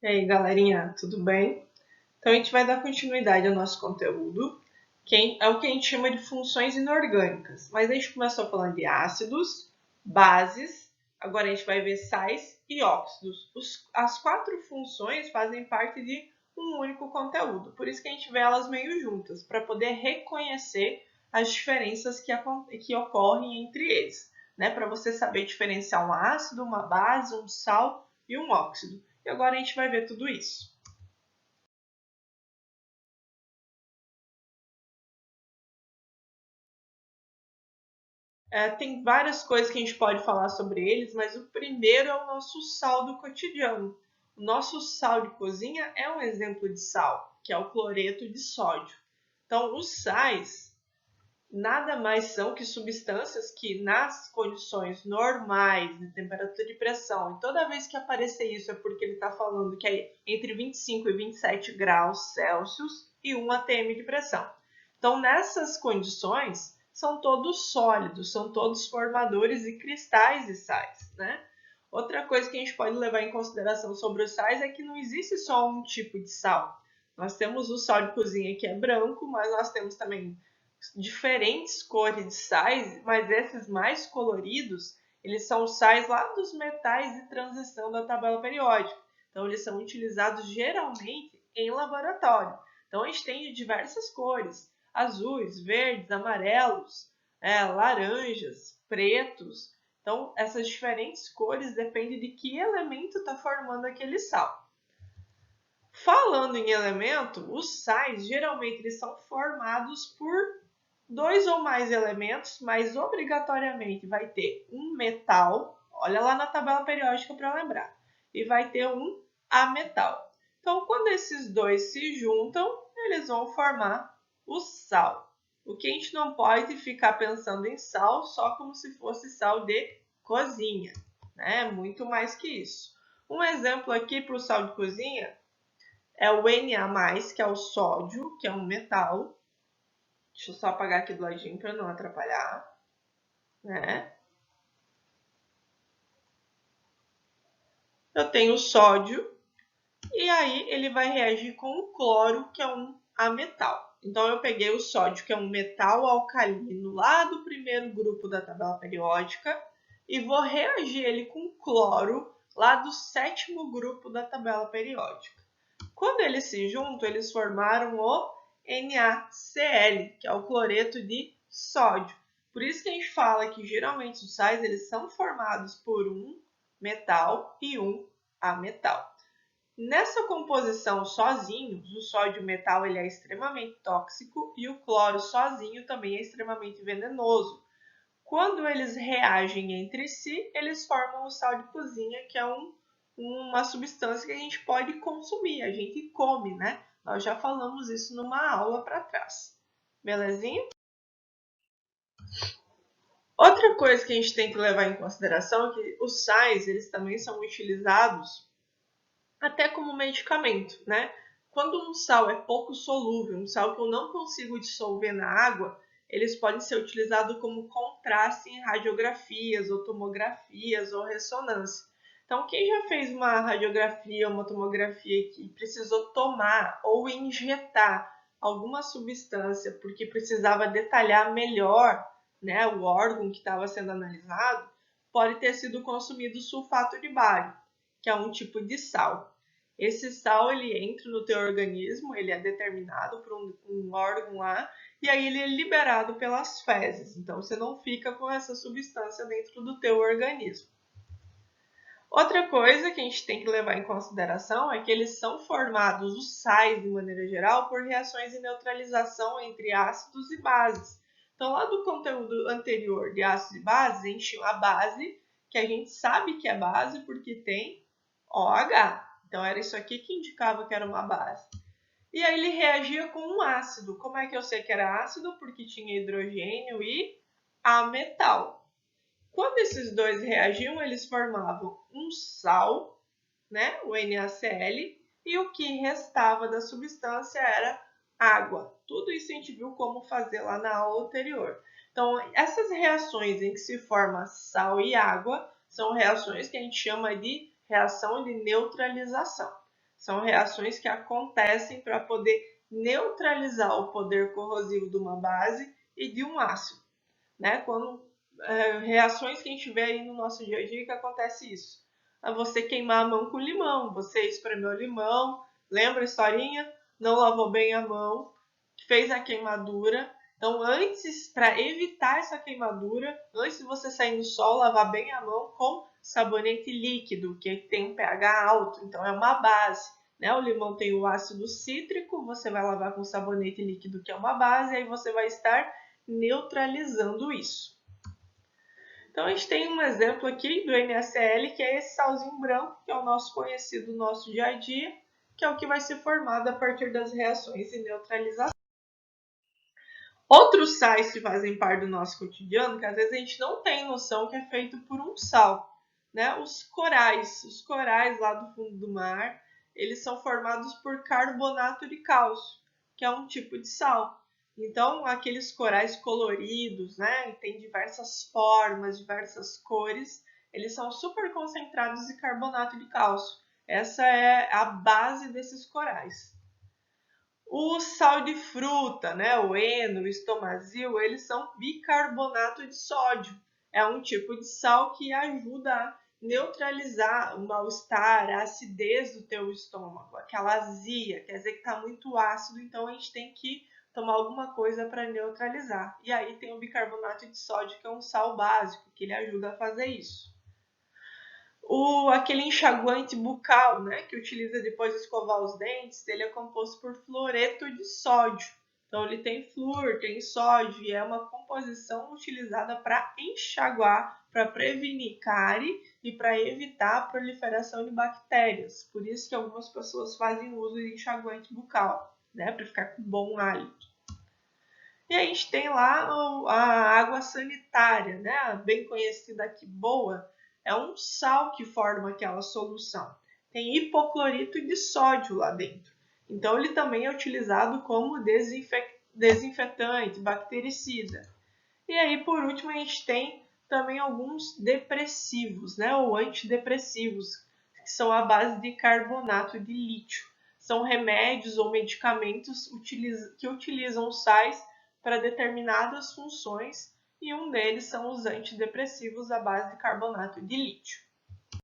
E aí, galerinha, tudo bem? Então, a gente vai dar continuidade ao nosso conteúdo, que é o que a gente chama de funções inorgânicas. Mas a gente começou falando de ácidos, bases, agora a gente vai ver sais e óxidos. As quatro funções fazem parte de um único conteúdo, por isso que a gente vê elas meio juntas, para poder reconhecer as diferenças que ocorrem entre eles, né? Para você saber diferenciar um ácido, uma base, um sal e um óxido. E agora a gente vai ver tudo isso. Tem várias coisas que a gente pode falar sobre eles, mas o primeiro é o nosso sal do cotidiano. O nosso sal de cozinha é um exemplo de sal, que é o cloreto de sódio. Então, os sais nada mais são que substâncias que, nas condições normais de temperatura e pressão, e toda vez que aparecer isso é porque ele está falando que é entre 25 e 27 graus Celsius e 1 atm de pressão. Então, nessas condições, são todos sólidos, são todos formadores de cristais de sais, né? Outra coisa que a gente pode levar em consideração sobre os sais é que não existe só um tipo de sal. Nós temos o sal de cozinha que é branco, mas nós temos também diferentes cores de sais, mas esses mais coloridos, eles são os sais lá dos metais de transição da tabela periódica. Então, eles são utilizados geralmente em laboratório. Então, a gente tem de diversas cores, azuis, verdes, amarelos, laranjas, pretos. Então, essas diferentes cores dependem de que elemento está formando aquele sal. Falando em elemento, os sais geralmente eles são formados por dois ou mais elementos, mas obrigatoriamente vai ter um metal, olha lá na tabela periódica para lembrar, e vai ter um ametal. Então, quando esses dois se juntam, eles vão formar o sal. O que a gente não pode ficar pensando em sal só como se fosse sal de cozinha, né? Muito mais que isso. Um exemplo aqui para o sal de cozinha é o Na+, que é o sódio, que é um metal. Deixa eu só apagar aqui do ladinho para não atrapalhar, né? Eu tenho o sódio e aí ele vai reagir com o cloro, que é um ametal. Então eu peguei o sódio, que é um metal alcalino lá do primeiro grupo da tabela periódica, e vou reagir ele com o cloro lá do sétimo grupo da tabela periódica. Quando eles se juntam, eles formaram o NaCl, que é o cloreto de sódio. Por isso que a gente fala que geralmente os sais eles são formados por um metal e um ametal. Nessa composição sozinhos, o sódio metal ele é extremamente tóxico e o cloro sozinho também é extremamente venenoso. Quando eles reagem entre si, eles formam o sal de cozinha, que é uma substância que a gente pode consumir, a gente come, né? Nós já falamos isso numa aula para trás. Belezinha? Outra coisa que a gente tem que levar em consideração é que os sais, eles também são utilizados até como medicamento, né? Quando um sal é pouco solúvel, um sal que eu não consigo dissolver na água, eles podem ser utilizados como contraste em radiografias, ou tomografias, ou ressonância. Então, quem já fez uma radiografia, uma tomografia que precisou tomar ou injetar alguma substância porque precisava detalhar melhor, né, o órgão que estava sendo analisado, pode ter sido consumido sulfato de bário, que é um tipo de sal. Esse sal ele entra no teu organismo, ele é determinado por um órgão lá, e aí ele é liberado pelas fezes. Então você não fica com essa substância dentro do teu organismo. Outra coisa que a gente tem que levar em consideração é que eles são formados, os sais de maneira geral, por reações de neutralização entre ácidos e bases. Então, lá do conteúdo anterior de ácidos e bases, a gente tinha a base, que a gente sabe que é base porque tem OH. Então, era isso aqui que indicava que era uma base. E aí ele reagia com um ácido. Como é que eu sei que era ácido? Porque tinha hidrogênio e ametal. Quando esses dois reagiam, eles formavam um sal, né, o NaCl, e o que restava da substância era água. Tudo isso a gente viu como fazer lá na aula anterior. Então, essas reações em que se forma sal e água são reações que a gente chama de reação de neutralização. São reações que acontecem para poder neutralizar o poder corrosivo de uma base e de um ácido, né? Quando reações que a gente vê aí no nosso dia a dia que acontece isso. Você queimar a mão com limão, você espremeu limão, lembra a historinha? Não lavou bem a mão, fez a queimadura. Então, antes, para evitar essa queimadura, antes de você sair no sol, lavar bem a mão com sabonete líquido, que tem um pH alto, então é uma base. Né? O limão tem o ácido cítrico, você vai lavar com sabonete líquido, que é uma base, e aí você vai estar neutralizando isso. Então, a gente tem um exemplo aqui do NaCl, que é esse salzinho branco, que é o nosso conhecido no nosso dia a dia, que é o que vai ser formado a partir das reações de neutralização. Outros sais que fazem parte do nosso cotidiano, que às vezes a gente não tem noção que é feito por um sal, né? Os corais lá do fundo do mar, eles são formados por carbonato de cálcio, que é um tipo de sal. Então, aqueles corais coloridos, né, e tem diversas formas, diversas cores, eles são super concentrados de carbonato de cálcio. Essa é a base desses corais. O sal de fruta, né, o eno, o estomazil, eles são bicarbonato de sódio. É um tipo de sal que ajuda a neutralizar o mal-estar, a acidez do teu estômago, aquela azia, quer dizer que está muito ácido, então a gente tem que tomar alguma coisa para neutralizar. E aí tem o bicarbonato de sódio, que é um sal básico, que ele ajuda a fazer isso. Aquele enxaguante bucal, né, que utiliza depois de escovar os dentes, ele é composto por fluoreto de sódio. Então ele tem flúor, tem sódio e é uma composição utilizada para enxaguar, para prevenir cárie e para evitar a proliferação de bactérias. Por isso que algumas pessoas fazem uso de enxaguante bucal, né, para ficar com bom hálito. E a gente tem lá a água sanitária, né, bem conhecida aqui, boa. É um sal que forma aquela solução. Tem hipoclorito de sódio lá dentro. Então, ele também é utilizado como desinfetante, bactericida. E aí, por último, a gente tem também alguns depressivos, né, ou antidepressivos, que são à base de carbonato de lítio. São remédios ou medicamentos que utilizam sais para determinadas funções e um deles são os antidepressivos à base de carbonato de lítio.